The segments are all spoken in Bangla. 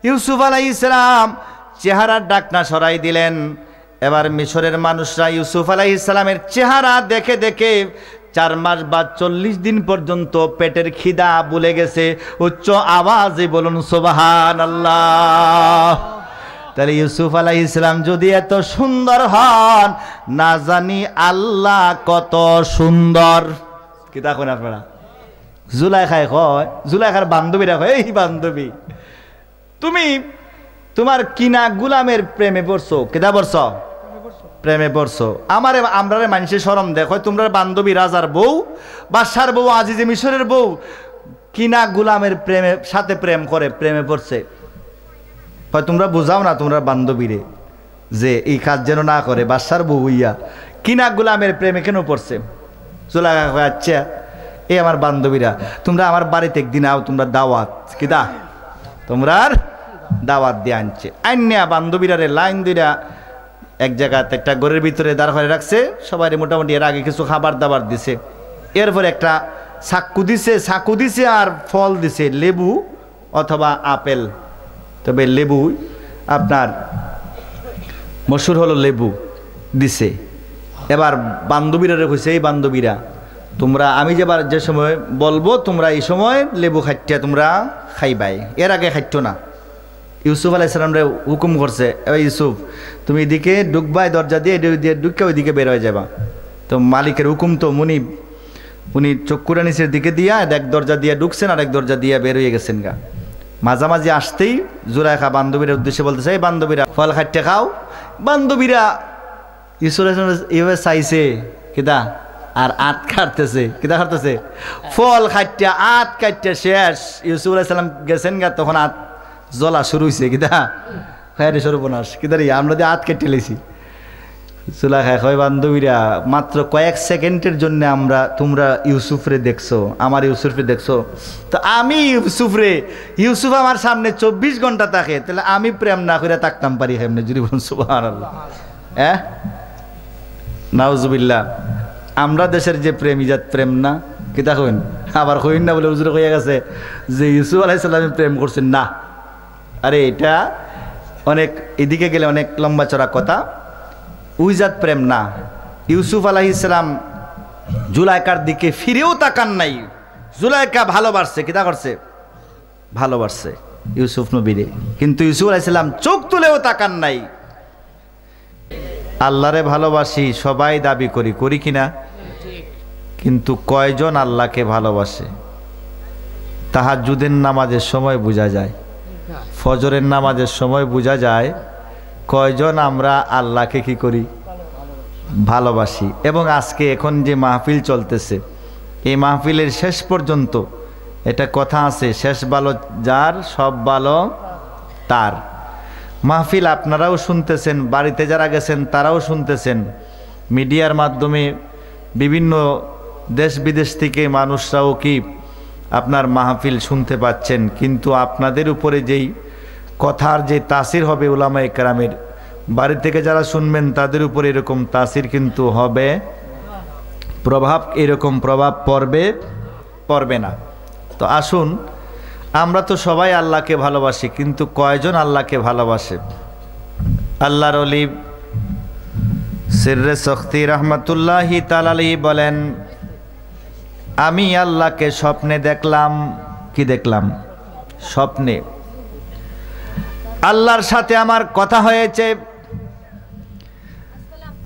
ইউসুফ আলাইহিস সালাম চেহারার ডাকনা সরাই দিলেন। এবার মিশরের মানুষরা ইউসুফ আলাইহিস সালামের চেহারা দেখে দেখে 4 মাস বা 40 দিন পর্যন্ত পেটের খিদা ভুলে গেছে। উচ্চ আওয়াজে বলুন সুবহানাল্লাহ। তাহলে ইউসুফ আলাইহিস সালাম যদি এত সুন্দর হন, না জানি আল্লাহ কত সুন্দর। কি দেখুন আপনারা, জুলাইখায় কয়, জুলাইখার বান্ধবীরা কয়, এই বান্ধবী তুমি তোমার কিনা গুলামের প্রেমে পড়ছো। কেদা পড়ছো? প্রেমে পড়ছো। আমারে আমরারে মানুষের শরম দেখো, তোমরা বান্ধবী রাজার বউ, বাদশার বউ, আজিজে মিশরের বউ কিনা গুলামের প্রেমে সাথে প্রেম করে, প্রেমে পড়ছে। তোমরা বুঝাও না তোমরা বান্ধবীরে যে এই কাজ যেন না করে। বাদশার বউ হইয়া কিনা গুলামের প্রেমে কেন পড়ছে? চলে আচ্ছা এই আমার বান্ধবীরা, তোমরা আমার বাড়িতে একদিন আও, তোমরা দাওয়াত কিদা তোমরা দাওয়াত দিয়ে আনছে। আইনিয়া বান্ধবীরারে লাইন দিরা এক জায়গাতে একটা ঘরের ভিতরে দাঁড় করে রাখছে। সবাই মোটামুটি এর আগে কিছু খাবার দাবার দিছে, এরপরে একটা চাকু দিছে আর ফল দিছে, লেবু অথবা আপেল। তবে লেবু আপনার মশুর হলো লেবু দিছে। এবার বান্ধবীরা কইছে, এই বান্ধবীরা তোমরা আমি যে সময় বলবো তোমরা এই সময় লেবু খাইটা তোমরা খাইবাই, এর আগে খাইতো না। ইউসুফ আলাইহিস সালামরে হুকুম করছে, এই ইউসুফ তুমি এদিকে ঢুকবাই, দরজা দিয়ে ঢুকে ওইদিকে বের হয়ে যাবা। তো মালিকের হুকুম তো উনি চক্ষুরা নিচের দিকে দিয়া এক দরজা দিয়ে ঢুকছেন আর এক দরজা দিয়ে বের হয়ে গেছেন গা। মাঝামাঝি আসতেই জুলাইখা বান্ধবীর উদ্দেশ্যে বলতেছে, এই বান্ধবীরা ফল খাইতে খাও। বান্ধবীরা ইউসুফ আলাইহিস সালাম এইভাবে চাইছে কিদা আর আট কাটতেছে, কিদা কাটতেছে ফল খাইতে, আট কাটতে শেষ। ইউসুফ আলাইহিস সালাম গেছেন গা, তখন আট জ্বলা শুরু হয়েছে। কিদা খায় সর্বনাশ, কিদা রে আমরা দিয়ে আট কেটে লেছি। জুলাইখা কয়, বান্ধবীরা মাত্র কয়েক সেকেন্ডের জন্য তোমরা ইউসুফরে দেখছো, আমার ইউসুফরে দেখছো, তো আমি ইউসুফ আমার সামনে 24 ঘন্টা থাকে, তাহলে আমি প্রেম না করে থাকতাম পারি কেমনে? যদি বলুন সুবহানাল্লাহ। নাউজুবিল্লাহ। আমরা দেশের যে প্রেম, ইজাত প্রেম না, কিতা কইন আবার কইন না বলে হুজুরে কইয়া গেছে যে ইউসুফ আলাইহিস সালাম প্রেম করছেন না। আরে এটা অনেক এদিকে গেলে অনেক লম্বা চড়া কথা, উইজাত প্রেম না। ইউসুফ আলাইহিস সালাম জুলাইকার দিকে ফিরেও তাকান নাই। জুলাইকা ভালোবাসছে, কিতা করছে? ভালোবাসছে ইউসুফ নবীরে, কিন্তু ইউসুফ আলাইহিস সালাম চোখ তুলেও তাকান নাই। আল্লাহরে ভালোবাসি সবাই দাবি করি কিনা, কিন্তু কয়জন আল্লাহকে ভালোবাসে? তাহাজ্জুদের নামাজের সময় বোঝা যায়, ফজরের নামাজের সময় বোঝা যায় কয়জন আমরা আল্লাহকে কি করি? ভালোবাসি। এবং আজকে এখন যে মাহফিল চলতেছে, এই মাহফিলের শেষ পর্যন্ত এটা কথা আছে, শেষ ভালো যার সব ভালো তার। মাহফিল আপনারাও শুনতেছেন, বাড়িতে যারা গেছেন তারাও শুনতেছেন, মিডিয়ার মাধ্যমে বিভিন্ন দেশ বিদেশ থেকে মানুষরাও কি আপনার মাহফিল শুনতে পাচ্ছেন। কিন্তু আপনাদের উপরে যেই কথার যে তাসির হবে উলামায়ে কেরামের, বাড়ি থেকে যারা শুনবেন তাদের উপরে এরকম তাসির কিন্তু হবে, প্রভাব এরকম প্রভাব পড়বে না। তো আসুন, আমরা তো সবাই আল্লাহকে ভালোবাসি, কিন্তু কয়জন আল্লাহকে ভালোবাসে? আল্লাহর ওলি সিররে সখতি রহমাতুল্লাহি তাআলা আলাইহি বলেন, আমি আল্লাহকে স্বপ্নে দেখলাম। কি দেখলাম? স্বপ্নে আল্লাহর সাথে আমার কথা হয়েছে।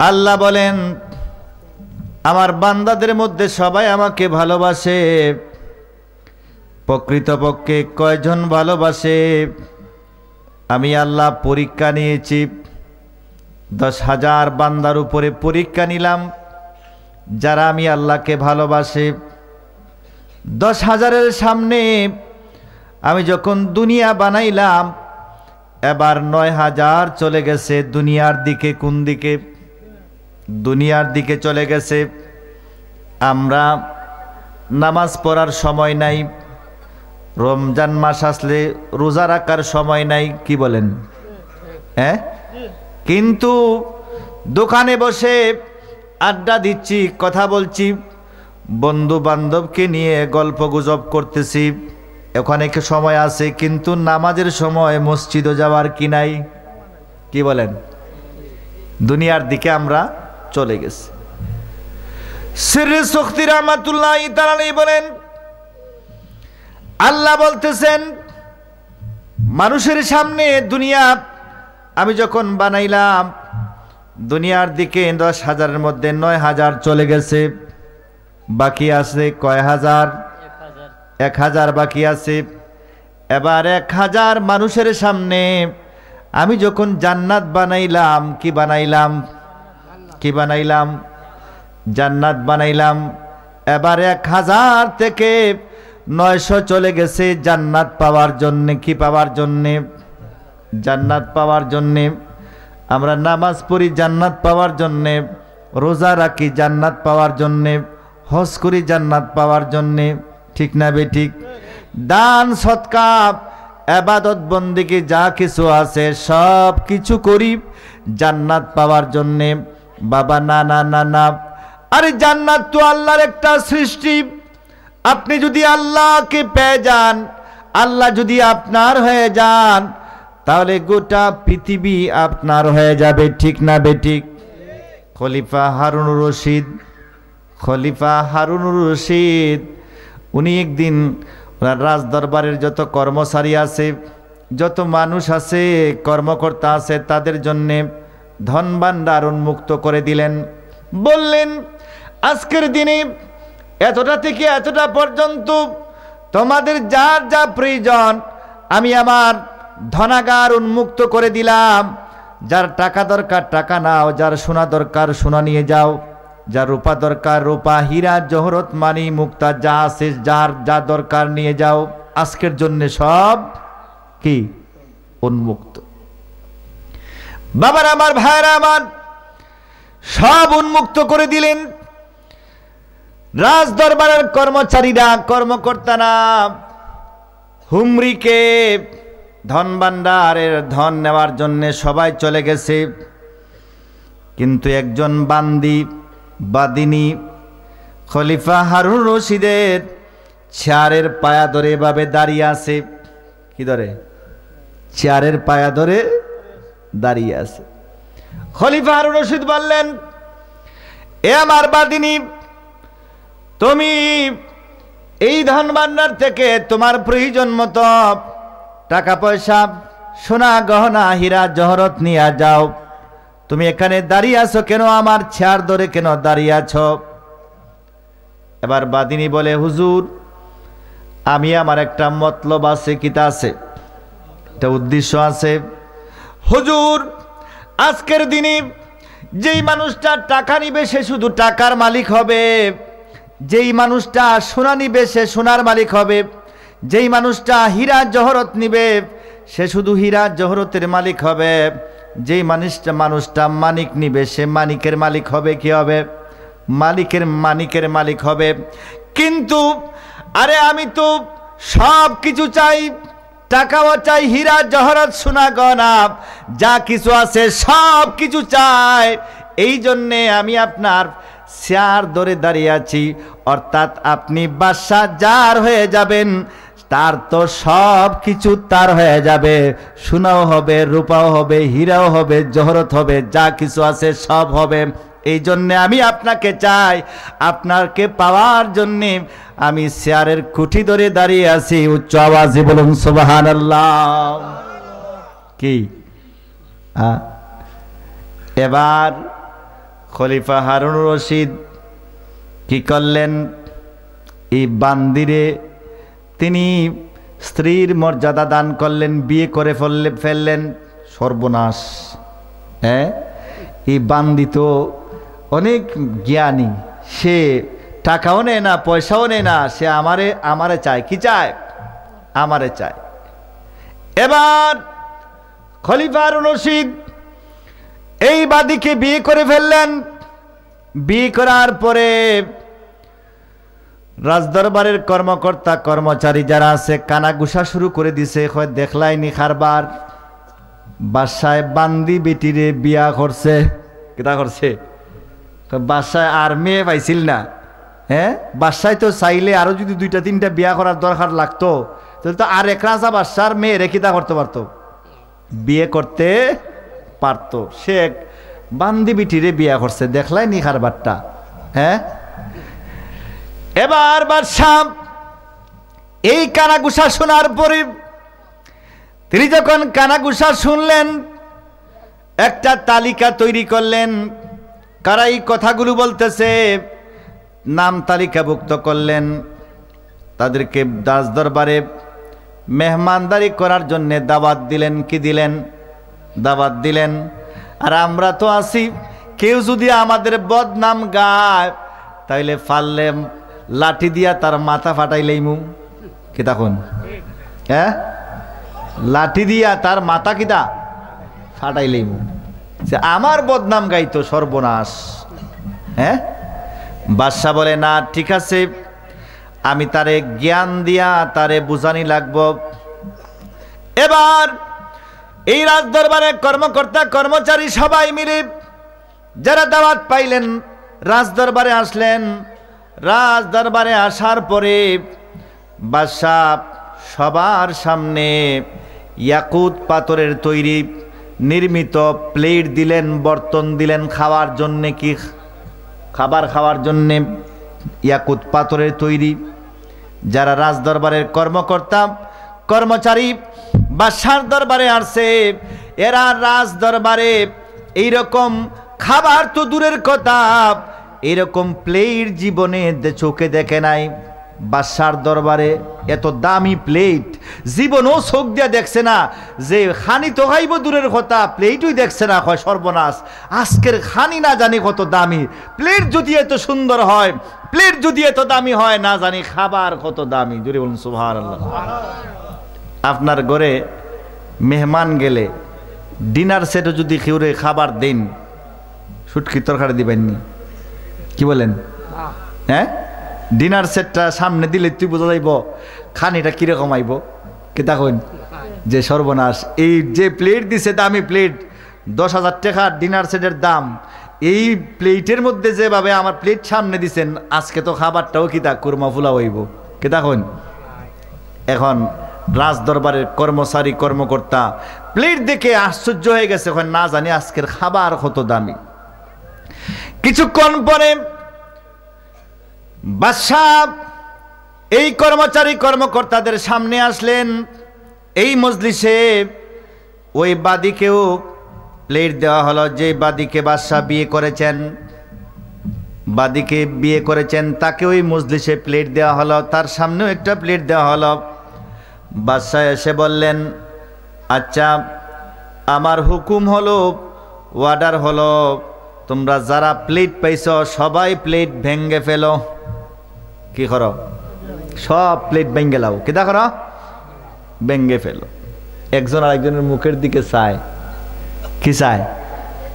আল্লাহ বলেন, আমার বান্দাদের মধ্যে সবাই আমাকে ভালোবাসে। প্রকৃতপক্ষে কয়জন ভালোবাসে? আমি আল্লাহ পরীক্ষা নিয়েছি, 10,000 বান্দার উপরে পরীক্ষা নিলাম যারা আমি আল্লাহকে ভালোবাসে। 10,000-এর সামনে আমি যখন দুনিয়া বানাইলাম, এবার 9,000 চলে গেছে দুনিয়ার দিকে। কোন দিকে? দুনিয়ার দিকে চলে গেছে। আমরা নামাজ পড়ার সময় নাই, রমজান মাস আসলে রোজা রাখার সময় নাই। কি বলেন? কিন্তু দোকানে বসে আড্ডা দিচ্ছি, কথা বলছি, বন্ধু বান্ধবকে নিয়ে গল্প গুজব করতেছি, ওখানে সময় আছে, কিন্তু নামাজের সময় মসজিদে যাওয়ার কি নাই? কি বলেন? দুনিয়ার দিকে আমরা চলে গেছি। সিররে সুখতি রাহমাতুল্লাহি তাআলা বলেন, আল্লাহ বলতেছেন মানুষের সামনে দুনিয়া আমি যখন বানাইলাম, দুনিয়ার দিকে 10,000-এর মধ্যে 9,000 চলে গেছে, বাকি আছে কয় হাজার? 1,000 বাকি আছে। এবার 1,000 মানুষের সামনে আমি যখন জান্নাত বানাইলাম, কি বানাইলাম? কি বানাইলাম? জান্নাত বানাইলাম। এবার 1,000 থেকে 900 চলে গেছে জান্নাত পাওয়ার জন্যে। কি পাওয়ার জন্যে? জান্নাত পাওয়ার জন্যে। আমরা নামাজ পড়ি জান্নাত পাওয়ার জন্যে, রোজা রাখি জান্নাত পাওয়ার জন্যে, হজ করি জান্নাত পাওয়ার জন্যে, ঠিক না বেঠিক? দান সৎকা ইবাদত বন্দেগী যা কিছু আছে সব কিছু করি জান্নাত পাওয়ার জন্যে। বাবা না না না না, আরে জান্নাত তো আল্লাহর একটা সৃষ্টি। আপনি যদি আল্লাহকে পেয়ে যান, আল্লাহ যদি আপনার হয়ে যান, তাহলে গোটা পৃথিবী আপনার হয়ে যাবে, ঠিক না বেঠিক? খলিফা হারুনুর রশিদ, খলিফা হারুনুর রশিদ উনি একদিন ওনার রাজদরবারের যত কর্মচারী আছে, যত মানুষ আছে, কর্মকর্তা আছে, তাদের জন্যে ধন ভাণ্ডার উন্মুক্ত করে দিলেন। বললেন, আজকের দিনে এতটা থেকে এতটা পর্যন্ত তোমাদের যার যা প্রয়োজন আমি আমার ধনাগার উন্মুক্ত করে দিলাম। যার টাকা দরকার টাকা নাও, যার সোনা দরকার সোনা নিয়ে যাও, যার রূপা দরকার রূপা, হীরা জহরত মানি মুক্তা যা আছে যার যা দরকার নিয়ে যাও। আজকের জন্য সব কি উন্মুক্ত। বাবার আমার, ভাইরা আমার, সব উন্মুক্ত করে দিলেন। রাজ দরবারের কর্মচারীরা, কর্মকর্তারা হুমরিকে ধন ভাণ্ডারের ধন নেওয়ার জন্য সবাই চলে গেছে, কিন্তু একজন বাদিনী খলিফা হারুন রশিদের চেয়ারের পায়া ধরে এভাবে দাঁড়িয়ে আছে। কি ধরে? চেয়ারের পায়া ধরে দাঁড়িয়ে আছে। খলিফা হারুন রশিদ বললেন, এ আমার বাদিনী, তুমি এই ধন ভাণ্ডার থেকে তোমার প্রয়োজন মতো টাকা পয়সা সোনা গহনা হীরা জহরত নিয়ে যাও। তুমি এখানে দাঁড়িয়ে আছো কেন? আমার চেয়ার ধরে কেন দাঁড়িয়ে আছো? এবার বাদিনী বলে, হুজুর, আমি আমার একটা মতলব আছে, কিতা আছে, একটা উদ্দেশ্য আছে। হুজুর, আজকের দিনে যেই মানুষটা টাকা নিবে সে শুধু টাকার মালিক হবে, যেই মানুষটা সোনা নিবে সে সোনার মালিক হবে, যেই মানুষটা হীরা জহরত নিবে সে শুধু হীরা জহরতের মালিক হবে, যেই মানুষটা মানিক নিবে সে মানিকের মালিক হবে। কি হবে? মানিকের মালিক হবে। কিন্তু আরে আমি তো সব কিছু চাই, টাকাও চাই, হীরা জহরত সোনা গয়না যা কিছু আছে সব কিছু চাই। এই জন্যে আমি আপনার চেয়ার ধরে দাঁড়িয়ে আছি। অর্থাৎ আপনি বাদশা যার হয়ে যাবেন, তার তো সব কিছু তার হয়ে যাবে, সোনাও হবে, রূপাও হবে, হীরাও হবে, জহরত হবে, যা কিছু আছে সব হবে। এই জন্যে আমি আপনাকে চাই, আপনাকে পাওয়ার জন্যে আমি চেয়ারের খুঁটি ধরে দাঁড়িয়ে আছি। উচ্চ আওয়াজে বলুন সুবহানাল্লাহ। কি এবার খলিফা হারুন রশিদ কি করলেন? এই বান্দিরে তিনি স্ত্রীর মর্যাদা দান করলেন, বিয়ে করে ফেললেন। সর্বনাশ! হ্যাঁ, এই বান্দি তো অনেক জ্ঞানী, সে টাকাও নেয় না, পয়সাও নেয় না, সে আমারে চায়। কি চায়? আমারে চায়। এবার খলিফা হারুন রশিদ এই বাদীকে বিয়ে করে ফেললেন। বিয়ে করার পরে রাজদরবারের কর্মকর্তা কর্মচারী যারা আছে কানাঘুষা শুরু করে দিছে। দেখলাইনি খারবার, বাসায় বান্দি বেটিরে বিয়া করছে। কিতা করছে? বাসায় আর মেয়ে পাইছিল না। হ্যাঁ, বাসায় তো চাইলে আরো যদি 2-3টা বিয়া করার দরকার লাগতো, তাহলে তো আরেক রাজা বাদশার মেয়েরে কিতা করতে পারতো, বিয়ে করতে পারতো। সে এক বান্দিবিটিরে বিয়ে করছে, দেখলাই নি কারবারটা। হ্যাঁ, এবার বাদশা এই কানাঘুষা শোনার পরে তিনি যখন কানাঘুষা শুনলেন, একটা তালিকা তৈরি করলেন, কারা এই কথাগুলো বলতেছে নাম তালিকাভুক্ত করলেন। তাদেরকে রাজ দরবারে মেহমানদারি করার জন্য দাওয়াত দিলেন। কি দিলেন? দাওয়াত দিলেন। আর আমরা তো আছি, কেউ যদি আমাদের বদনাম গায় তাইলে পারলে লাঠি দিয়া তার মাথা ফাটাইলেইমু। কি তখন? হ্যাঁ, লাঠি দিয়া তার মাথা কিতা ফাটাইলেইমু। যে আমার বদনাম গাইতো, সর্বনাশ। হ্যাঁ, বাদশা বলে না, ঠিক আছে, আমি তারে জ্ঞান দিয়া তারে বুঝানি লাগবো। এবার এই রাজ দরবারে কর্মকর্তা কর্মচারী সবাই মিলে যারা দাওয়াত পাইলেন রাজ দরবারে আসলেন। রাজ দরবারে আসার পরে বাদশা সবার সামনে ইয়াকুত পাথরের তৈরি নির্মিত প্লেট দিলেন, বর্তন দিলেন খাওয়ার জন্যে। কি খাবার খাওয়ার জন্যে ইয়াকুত পাথরের তৈরি। যারা রাজ দরবারের কর্মকর্তা কর্মচারী বাদশার দরবারে আসছে, এরা রাজ দরবারে এইরকম খাবার তো দূরের কথা, এরকম প্লেট জীবনে চোখে দেখে নাই। বাদশার দরবারে এত দামি প্লেট জীবনও চোখ দিয়া দেখছে না। যে খানি তো খাইব দূরের কথা, প্লেটই দেখছে না। হয় সর্বনাশ, আজকের খানি না জানি কত দামি, প্লেট যদি এত সুন্দর হয়, প্লেট যদি এত দামি হয়, না জানি খাবার কত দামি। জোরে বলুন সুবহানাল্লাহ। আপনার ঘরে মেহমান গেলে ডিনার সেটে যদি কেউরে খাবার দেন, শুটকি তরকারি দিবেননি? কি বলেন? হ্যাঁ, ডিনার সেটটা সামনে দিলে তুই বোঝা যাইব খানিটা কিরকম আইব। কি তখন? যে সর্বনাশ, এই যে প্লেট দিছে দামি প্লেট, 10,000 টাকা ডিনার সেটের দাম, এই প্লেটের মধ্যে যেভাবে আমার প্লেট সামনে দিছেন, আজকে তো খাবারটাও কিতা কুরমা ফুলা হইব। কি তখন? এখন রাজ দরবারের কর্মচারী কর্মকর্তা প্লেট দেখে আশ্চর্য হয়ে গেছে, না জানি আজকের খাবার কত দামি। কিছুক্ষণ পরে বাদশা এই কর্মচারী কর্মকর্তাদের সামনে আসলেন। এই মজলিসে ওই বাদীকেও প্লেট দেওয়া হলো, যে বাদীকে বাদশা বিয়ে করেছেন, বাদীকে বিয়ে করেছেন তাকে ওই মজলিসে প্লেট দেওয়া হলো, তার সামনেও একটা প্লেট দেওয়া হলো। বাদশা এসে বললেন, আচ্ছা, আমার হুকুম হলো, অর্ডার হলো, তোমরা যারা প্লেট পাইছ সবাই প্লেট ভেঙ্গে ফেলো। কি করো? সব প্লেট ভেঙ্গে লাও। কিতা করো? ভেঙ্গে ফেলো। একজন আরেকজনের মুখের দিকে চায়। কি চায়?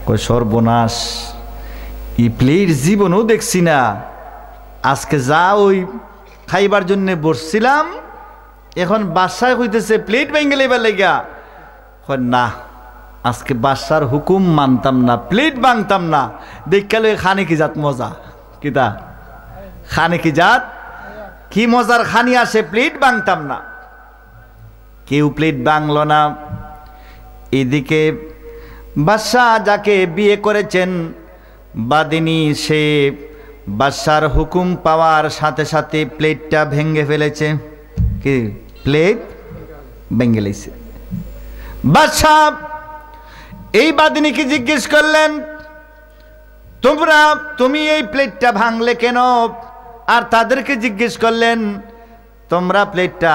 কই সর্বনাশ, এই প্লেট জীবনও দেখছি না। আজকে যা ওই খাইবার জন্য বসছিলাম, এখন বাদশায় হইতেছে প্লেট ভেঙ্গে লেবার লেগা। না, আজকে বাদশার হুকুম মানতাম না, প্লেট ভাঙতাম না। দেখালে খানে কি জাত মজা। কিতা খানে কি জাত, কি মজার খানি আসে, প্লেট ভাঙতাম না। কেউ প্লেট ভাঙল না। এদিকে বাদশা যাকে বিয়ে করেছেন বাদিনী, সে বাদশার হুকুম পাওয়ার সাথে সাথে প্লেটটা ভেঙ্গে ফেলেছে। কি প্লেট ভেঙ্গে লেছে। বাদশা এই বাদিনীকে জিজ্ঞেস করলেন, তুমি এই প্লেটটা ভাঙলে কেন? আর তাদেরকে জিজ্ঞেস করলেন, তোমরা প্লেটটা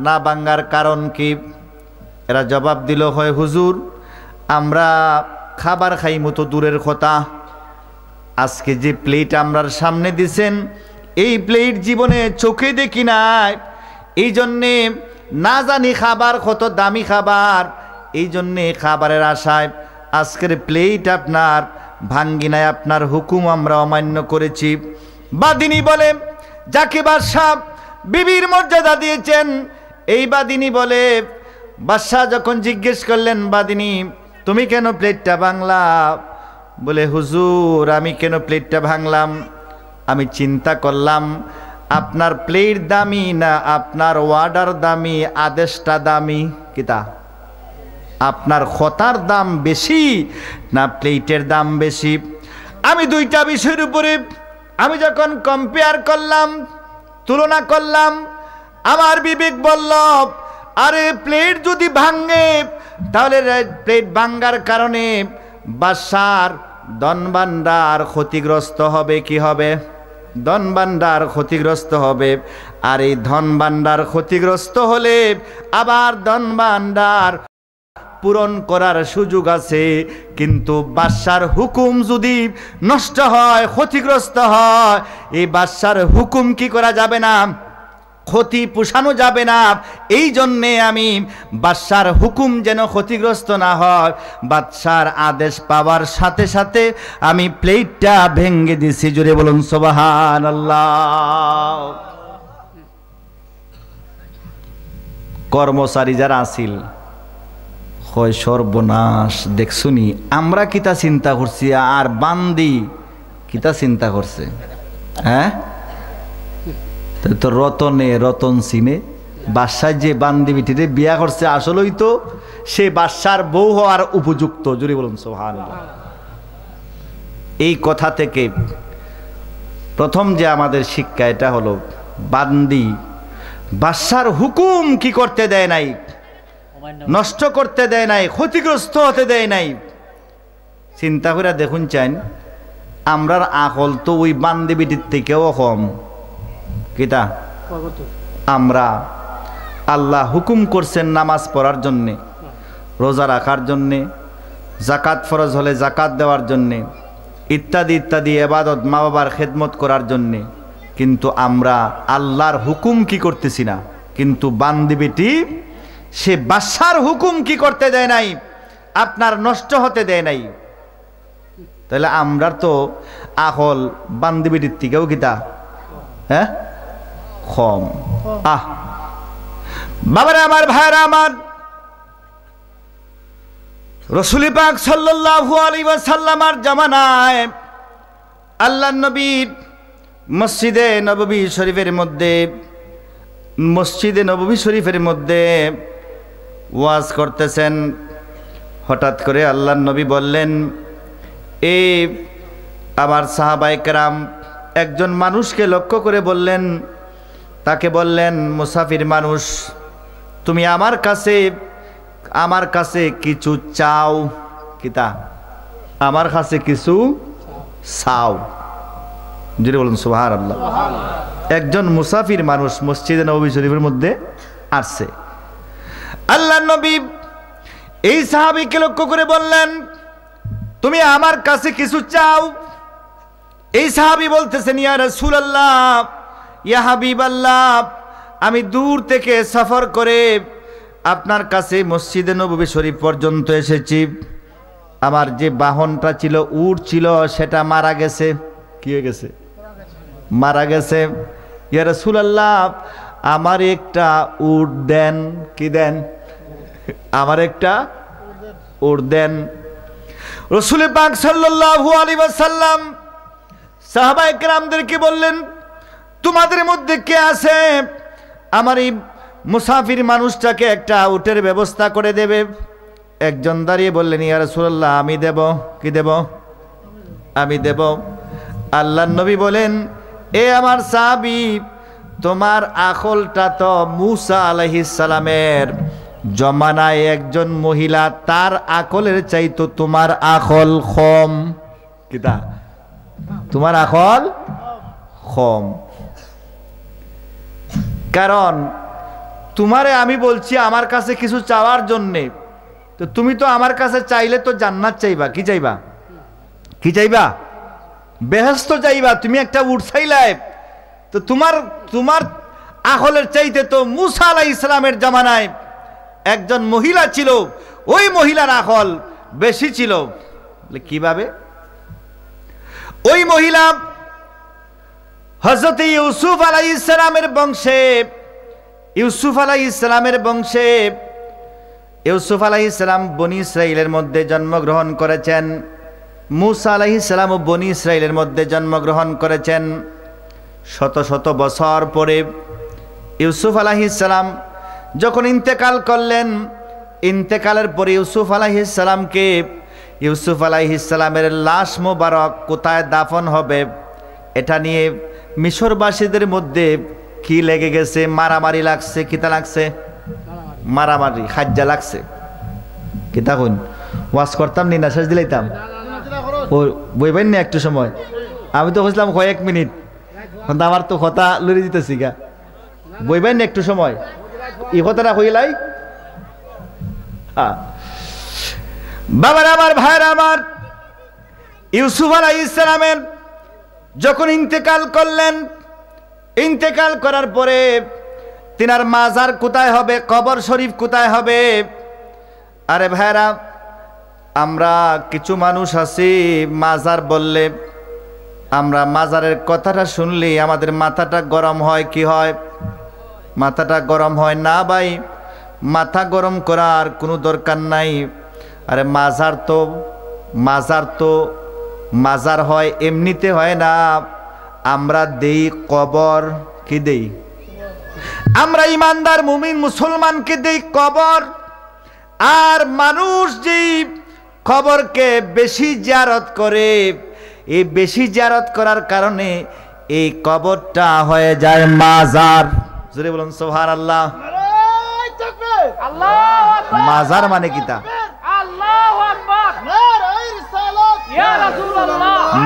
না ভাঙার কারণ কি? এরা জবাব দিল, হয় হুজুর, আমরা খাবার খাইমু তো দূরের কথা, আজকে যে প্লেট আমরার সামনে দিছেন, এই প্লেট জীবনে চোখে দেখি নাই, এই জন্যে না জানি খাবার কত দামি খাবার, এই জন্যে খাবারের আশায় আজকের প্লেট আপনার ভাঙ্গি নাই, আপনার হুকুম আমরা অমান্য করেছি। বাদিনী বলে, যাকে বাদশা বিবির মর্যাদা দিয়েছেন, এই বাদিনী বলে, বাদশা যখন জিজ্ঞেস করলেন, বাদিনী তুমি কেন প্লেটটা ভাঙলা? বলে, হুজুর, আমি কেন প্লেটটা ভাঙলাম? আমি চিন্তা করলাম আপনার প্লেট দামি না আপনার ওয়ার্ডার দামি, আদেশটা দামি? কিতা আপনার খতার দাম বেশি না প্লেটের দাম বেশি? আমি দুইটা বিষয়ের উপরে আমি যখন কম্পেয়ার করলাম, তুলনা করলাম, আমার বিবেক বলল আরে প্লেট যদি ভাঙে তাহলে প্লেট ভাঙ্গার কারণে বাদশার ধনভাণ্ডার ক্ষতিগ্রস্ত হবে। কি হবে? ধনভাণ্ডার ক্ষতিগ্রস্ত হবে। আর এই ধনভাণ্ডার ক্ষতিগ্রস্ত হলে আবার ধনভাণ্ডার পূরণ করার সুযোগ আছে, কিন্তু বাদশার হুকুম যদি নষ্ট হয়, ক্ষতিগ্রস্ত হয়, এই বাদশার হুকুম কি করা যাবে না? ক্ষতি পোষানো যাবে না। এই জন্যে আমি বাদশার হুকুম যেন ক্ষতিগ্রস্ত না হয়, বাদশার আদেশ পাওয়ার সাথে সাথে আমি প্লেটটা ভেঙে দিছি। জোরে বলুন সুবহানাল্লাহ। কর্মচারী যারা আসিল হয় সর্বনাশ, দেখছুনি আমরা কিতা চিন্তা করছি আর বান্দি কিতা চিন্তা করছে? হ্যাঁ, তো রতন সিনে বাদশাহ যে বান্দি বিটিরে বিয়া করছে আসলেই তো সে বাদশার বউ হওয়ার উপযুক্ত। জোরে বলুন সুবহানাল্লাহ। এই কথা থেকে প্রথম যে আমাদের শিক্ষা এটা হলো, বান্দি বাদশার হুকুম কি করতে দেয় নাই? নষ্ট করতে দেয় নাই, ক্ষতিগ্রস্ত হতে দেয় নাই। চিন্তা করে দেখুন চান, আমরার আকল তো ওই বান্দি বিটির থেকেও কম। কিতা আমরা আল্লাহ হুকুম করছেন নামাজ পড়ার জন্যে, রোজা রাখার জন্যে, জাকাত ফরজ হলে জাকাত দেওয়ার জন্যে, ইত্যাদি ইত্যাদি ইবাদত, মা বাবার খেদমত করার জন্যে, কিন্তু আমরা আল্লাহর হুকুম কি করতেছি না। কিন্তু বান্দি বেটি সে বাদশার হুকুম কি করতে দেয় নাই? আপনার নষ্ট হতে দেয় নাই। তাহলে আমরা তো আকল বান্দি বেটির থেকেও কিতা হ্যাঁ কম। বাবারা আমার, ভাইরা আমার, রাসূল পাক সাল্লাল্লাহু আলাইহি ওয়াসাল্লামের জামানায় আল্লাহর নবী মসজিদে নববী শরীফের মধ্যে ওয়াজ করতেছেন। হঠাৎ করে আল্লাহর নবী বললেন, এই আমার সাহাবায়ে কেরাম একজন মানুষকে লক্ষ্য করে বললেন, তাকে বললেন, মুসাফির মানুষ, তুমি আমার কাছে কিছু চাও। কিতা? আমার কাছে কিছু চাও। যদি বলুন সুবহানাল্লাহ। একজন মুসাফির মানুষ মসজিদে নববী শরীফের মধ্যে আসছে। আল্লাহর নবী এই সাহাবীকে লক্ষ্য করে বললেন, তুমি আমার কাছে কিছু চাও। এই সাহাবী বলতেছেন, ইয়া রাসূলুল্লাহ, ইয়া হাবিবাল্লাহ, আমি দূর থেকে সফর করে আপনার কাছে মসজিদে নববী শরীফ পর্যন্ত এসেছি। আমার যে বাহনটা ছিল, উট ছিল, সেটা মারা গেছে। কি হয়ে গেছে? মারা গেছে। ইয়া রাসূলুল্লাহ, আমার একটা উট দেন। কি দেন? আমার একটা উট দেন। রাসূল পাক সাল্লাল্লাহু আলাইহি ওয়াসাল্লাম সাহাবায়ে কেরামদেরকে বললেন, তোমাদের মধ্যে কে আছে আমার এই মুসাফির মানুষটাকে একটা উটের ব্যবস্থা করে দেবে? একজন দাঁড়িয়ে বললেন, ইয়া রাসূলুল্লাহ, আমি দেব। কি দেব? আমি দেব। আল্লাহর নবী বলেন, এ আমার সাহাবী, তোমার আকলটা তো মূসা আলাইহিস সালামের জমানায় একজন মহিলা, তার আকলের চাইতো তোমার আকল কম। কিতা? তোমার আকল কম। কারণ তোমারে আমি বলছি আমার কাছে কিছু চাওয়ার জন্যে, তো তুমি তো আমার কাছে চাইলে তো জান্নাত চাইবা। কি চাইবা? কি চাইবা? বেহেশত চাইবা। তুমি একটা উট চাইলাই, তো তোমার আকলের চাইতে তো মূসা আলাইহিস সালামের জামানায় একজন মহিলা ছিল, ওই মহিলার আকল বেশি ছিল। কিভাবে? ওই মহিলা হযরত ইউসুফ আলাইহিস সালামের বংশে, ইউসুফ আলাইহিস সালাম বনি ইসরাইলের মধ্যে জন্মগ্রহণ করেছেন। মূসা আলাইহিস সালাম ও বনি ইসরাইলের মধ্যে জন্মগ্রহণ করেছেন। শত শত বছর পরে ইউসুফ আলাইহিস সালাম যখন ইন্তেকাল করলেন, ইন্তেকালের পরে ইউসুফ আলাইহিস সালামকে, ইউসুফ আলাইহিস সালামের লাশ মোবারক কোথায় দাফন হবে এটা নিয়ে মিশরবাসীদের মধ্যে কি লেগে গেছে, মারামারি লাগছে। কিতা লাগছে? মারামারি, খাজ্জা লাগছে। কিতা কোন ওয়াজ করতাম নি না শেষ দিলাইতাম ও বইবেন না একটু সময়। আমি তো বুঝলাম কয়েক মিনিট, আমার তো কথা লড়ে দিতেছি গা। বইবেন না একটু সময়, এই কথাটা হইলাই। বাবার আমার, ভাইয়ের আমার, ইউসুফ আলাইহিস সালামের যখন ইন্তেকাল করলেন, ইন্তেকাল করার পরে তিনার মাজার কোথায় হবে, কবর শরীফ কোথায় হবে? আরে ভাইরা, আমরা কিছু মানুষ আছি মাজার বললে, আমরা মাজারের কথাটা শুনলে আমাদের মাথাটা গরম হয়। কি হয়? মাথাটা গরম হয় না ভাই, মাথা গরম করার কোনো দরকার নাই। আরে মাজার তো মাজার হয় এমনিতে হয় না, আমরা দেই কবর। কি দেই? আমরা ইমানদার মুমিন মুসলমানকে দেই কবর। আর মানুষ যেই কবরকে বেশি জিয়ারত করে, এই বেশি জিয়ারত করার কারণে এই কবরটা হয়ে যায় মাজার। জোরে বলুন সুবহানাল্লাহ। মাজার মানে কিতা?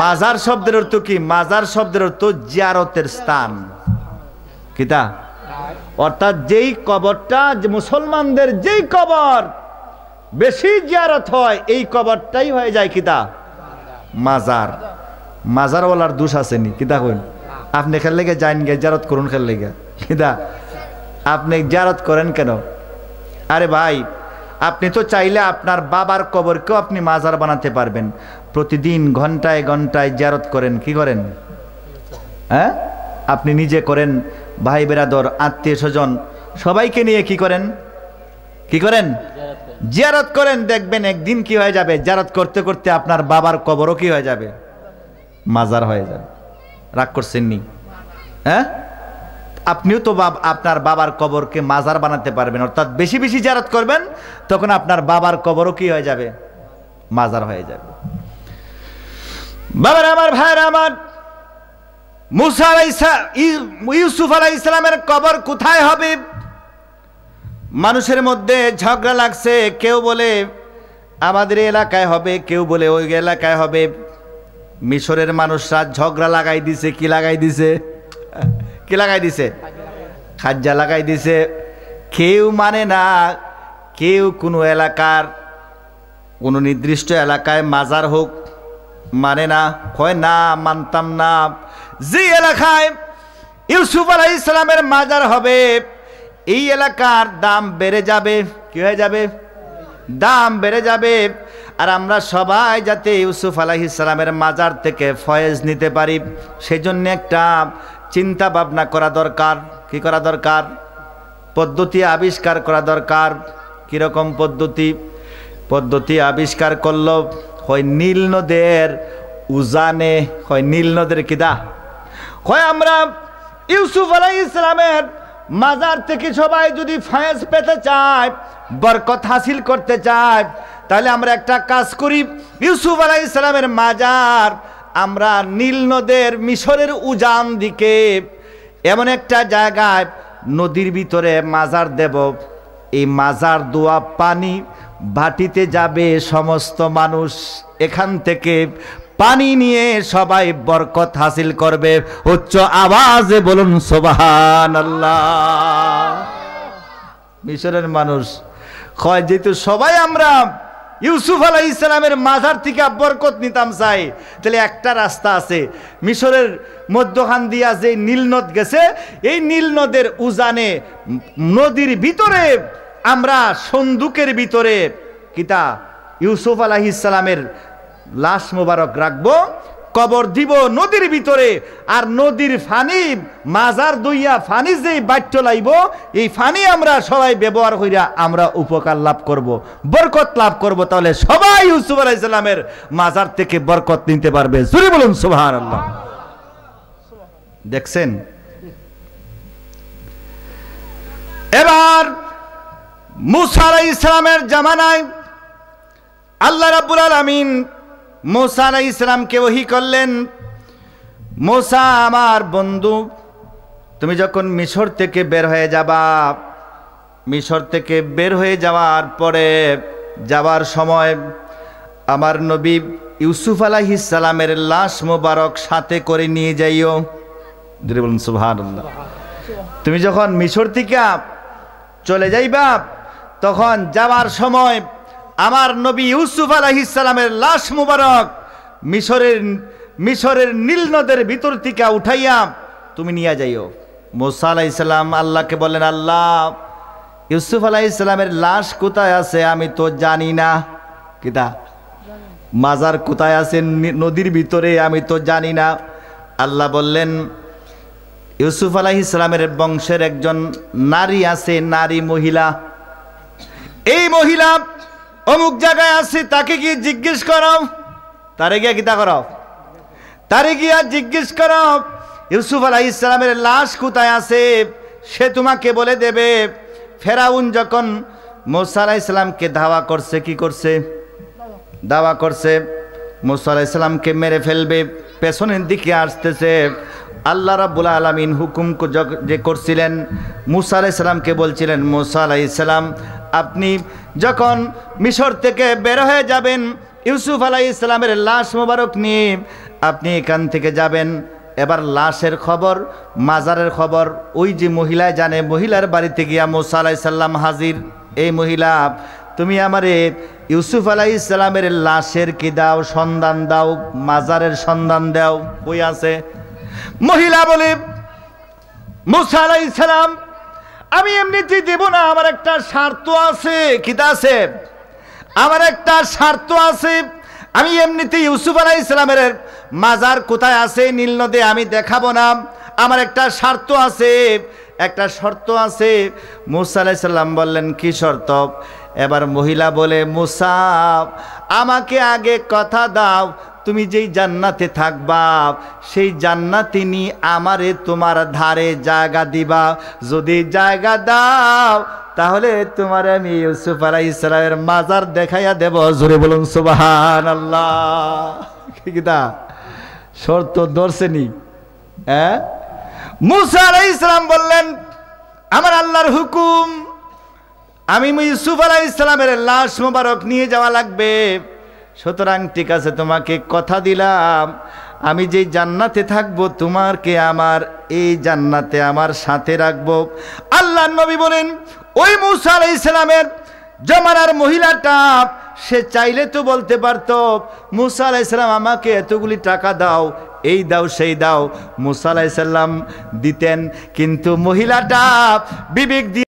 মাজার শব্দের অর্থ কি? মাজার শব্দের অর্থ জিয়ারতের স্থান। কিতা? অর্থাৎ যেই কবরটা, যে মুসলমানদের যেই কবর বেশি জিয়ারত হয়, এই কবরটাই হয়ে যায় কিতা? মাজার। মাজারওয়ালার দোষ আসেনি। কিতা কইন? আপনি খেল লেগে যান গে জিয়ারত করুন, খেল লেগে কিতা আপনি জিয়ারত করেন কেন? আরে ভাই, আপনি তো চাইলে আপনার বাবার কবরকেও আপনি মাজার বানাতে পারবেন। প্রতিদিন ঘন্টায় ঘন্টায় জিয়ারত করেন। কি করেন? হ্যাঁ, আপনি নিজে করেন, ভাই বেরাদর আত্মীয় স্বজন সবাইকে নিয়ে কি করেন? কি করেন? জিয়ারত করেন। দেখবেন একদিন কি হয়ে যাবে, জিয়ারত করতে করতে আপনার বাবার কবরও কি হয়ে যাবে? মাজার হয়ে যাবে। রাগ করছেন নি? হ্যাঁ, আপনিও তো আপনার বাবার কবরকে মাজার বানাতে পারবেন। অর্থাৎ বেশি বেশি জিয়ারত করবেন, তখন আপনার বাবার কবরও কি হয়ে যাবে? মাজার হয়ে যাবে। বাবার আমার, ভাইয়ের আমার, মুসা ইউসুফ আলাইহিস সালামের কবর কোথায় হবে? মানুষের মধ্যে ঝগড়া লাগছে। কেউ বলে আমাদের এলাকায় হবে, কেউ বলে ওই এলাকায় হবে। মিশরের মানুষরা ঝগড়া লাগাই দিছে। কি লাগাই দিছে? কি লাগাই দিছে? খাজ্জা লাগাই দিছে। কেউ মানে না, কেউ কোনো এলাকার কোনো নির্দিষ্ট এলাকায় মাজার হোক মানে না, কয় না মানতাম না। যে এলাকায় ইউসুফ আলাইহিস সালামের মাজার হবে, এই এলাকার দাম বেড়ে যাবে। কি হয়ে যাবে? দাম বেড়ে যাবে। আর আমরা সবাই যাতে ইউসুফ আলাইহিস সালামের মাজার থেকে ফয়েজ নিতে পারি, সেজন্য একটা চিন্তা ভাবনা করা দরকার। কি করা দরকার? পদ্ধতি আবিষ্কার করা দরকার। কিরকম পদ্ধতি? পদ্ধতি আবিষ্কার করলো হয় নীল নদের উজানে, হয় নীল নদের কিদা, হয় আমরা ইউসুফ আলাইহিস সালামের মাজার থেকে সবাই যদি ফয়েজ পেতে চায়, বরকত হাসিল করতে চায়, তাহলে আমরা একটা কাজ করি। ইউসুফ আলাইহিস সালামের মাজার আমরা নীল নদের মিশরের উজান দিকে এমন একটা জায়গায় নদীর ভিতরে মাজার দেব। এই মাজার দোয়া পানি ভাটিতে যাবে, সমস্ত মানুষ এখান থেকে পানি নিয়ে সবাই বরকত হাসিল করবে। উচ্চ আওয়াজে বলুন সুবহানাল্লাহ। মিশরের মানুষ কয় যেহেতু সবাই আমরা ইউসুফ আলাইহিস সালামের মাজার থেকে বরকত নিতাম চাই, তাহলে একটা রাস্তা আছে। মিশরের মধ্যখান দিয়া যে নীল নদ গেছে, এই নীল নদের উজানে নদীর ভিতরে আমরা সন্দুকের ভিতরে কিতা ইউসুফ আলাইহিস সালামের লাশ মোবারক রাখবো, কবর দিব নদীর ভিতরে। আর নদীর ফানি মাজার দইয়া ফানি যেই বাট্য লাইব, এই ফানি আমরা সবাই ব্যবহার কইরা আমরা উপকার লাভ করব, বরকত লাভ করব। তাহলে সবাই ইউসুফ আলাইহিস সালামের মাজার থেকে বরকত নিতে পারবে। জোরে বলুন সুবহানাল্লাহ। দেখছেন? এবার মূসা আলাইহিস সালামের জামানায় আল্লাহ রাব্বুল আলামিন মূসা আলাইহিস সালামকে ওহী করলেন, মূসা আমার বন্ধু, তুমি যখন মিশর থেকে বের হয়ে যাবা, মিশর থেকে বের হয়ে যাওয়ার পরে যাওয়ার সময় আমার নবী ইউসুফ আলাইহিস সালামের লাশ মোবারক সাথে করে নিয়ে যাইও। ধরে বলুন সুবহানাল্লাহ। তুমি যখন মিশর থেকে চলে যাইবা, তখন যাওয়ার সময় আমার নবী ইউসুফ আলাইহিস সালামের লাশ মোবারক মিশরের নীল নদের ভিতর থেকে উঠাইয়া তুমি নিয়ে যাইও। মূসা আলাইহিস সালাম আল্লাহকে বলেন, আল্লাহ, ইউসুফ আলাইহিস সালামের লাশ কোথায় আছে আমি তো জানি না। কিতা মাজার কোথায় আছে নদীর ভিতরে আমি তো জানি না। আল্লাহ বললেন, ইউসুফ আলাইহিস সালামের বংশের একজন নারী আছে, নারী মহিলা, এই মহিলা অমুক জায়গায় আছে, তাকে গিয়ে জিজ্ঞেস করো। তারে গিয়া কিতা করো? তারে গিয়া জিজ্ঞেস করো ইউসুফ আলাইহিস সালামের লাশ কোথায় আছে, সে তোমাকে বলে দেবে। ফেরাউন যখন মূসা আলাইহিস সালামকে ধাওয়া করছে, কি করছে? দাওয়া করছে মূসা আলাইহিস সালামকে মেরে ফেলবে, পেছনের দিকে আসতেছে। আল্লাহ রাব্বুল আলামিন হুকুম যে করছিলেন, মূসা আলাইহিস সালামকে বলছিলেন, মূসা আলাইহিস সালাম, আপনি যখন মিশর থেকে বের হয়ে যাবেন, ইউসুফ আলাইহিস সালামের লাশ মোবারক নিয়ে আপনি এখান থেকে যাবেন। এবার লাশের খবর, মাজারের খবর ওই যে মহিলায় জানে, মহিলার বাড়িতে গিয়া মূসা আলাইহিস সালাম হাজির। এই মহিলা, তুমি আমারে ইউসুফ আলাইহিস সালামের লাশের কি দাও, সন্ধান দাও, মাজারের সন্ধান দাও, কই আছে? মহিলা বলে, মূসা আলাইহিস সালাম, আমি এমনিতেই দেব না, আমার একটা শর্ত আছে। কিতা আছে? আমার একটা শর্ত আছে। আমি এমনিতেই ইউসুফ আলাইহিস সালামের মাজার কোথায় আছে নীল নদে আমি দেখাবো না, আমার একটা শর্ত আছে, একটা শর্ত আছে। মূসা আলাইহিস সালাম বললেন, কি শর্ত? এবার মহিলা বলে, মূসা, আমাকে আগে কথা দাও, তুমি যেই জান্নাতে থাকবা সেই জান্নাতে নি আমারে তোমার ধারে জায়গা দিবা। যদি জায়গা দাও তাহলে তোমার আমি ইউসুফ আলাইহিস সালামের মাজার দেখাইয়া দেব। জোরে বলুন সুবহানাল্লাহ। কিটা শর্ত ধরছেনি? হ্যাঁ? মূসা আলাইহিস সালাম বললেন, আমার আল্লাহর হুকুম, আমি ইউসুফ আলাইহিস সালামের লাশ মোবারক নিয়ে যাওয়া লাগবে। সুতরাং ঠিক আছে, তোমাকে কথা দিলাম, আমি যেই জান্নাতে থাকবো তোমাকে আমার এই জান্নাতে আমার সাথে রাখবো। আল্লাহর নবী বলেন, ওই মূসা আলাইহিস সালামের জমানার মহিলাটা সে চাইলে তো বলতে পারতো, মূসা আলাইহিস সালাম আমাকে এতগুলি টাকা দাও, এই দাও সেই দাও, মূসা আলাইহিস সালাম দিতেন। কিন্তু মহিলাটা বিবেক দিয়ে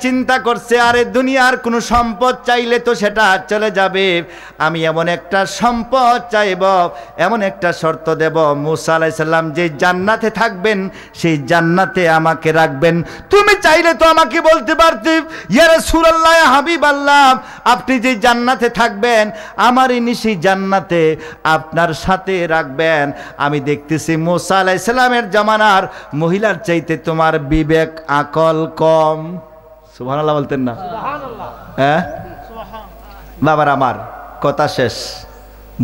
চিন্তা করছে, আরে দুনিয়ার কোনো সম্পদ চাইলে তো সেটা চলে যাবে, আমি এমন একটা সম্পদ চাইব, এমন একটা শর্ত দেব, মূসা আলাইহিস সালাম যে জান্নাতে থাকবেন সেই জান্নাতে আমাকে রাখবেন। তুমি চাইলে তো আমাকে বলতে পারতে, ইয়া রাসূলুল্লাহ, ইয়া হাবিবাল্লাহ, আপনি যে জান্নাতে থাকবেন আমারই নিশি জান্নাতে আপনার সাথে রাখবেন। আমি দেখতেছি মূসা আলাইহিস সালামের জামানার মহিলার চাইতে তোমার বিবেক আকল কম। সুবহানাল্লাহ বলতেন না? হ্যাঁ বাবার, আমার কথা শেষ।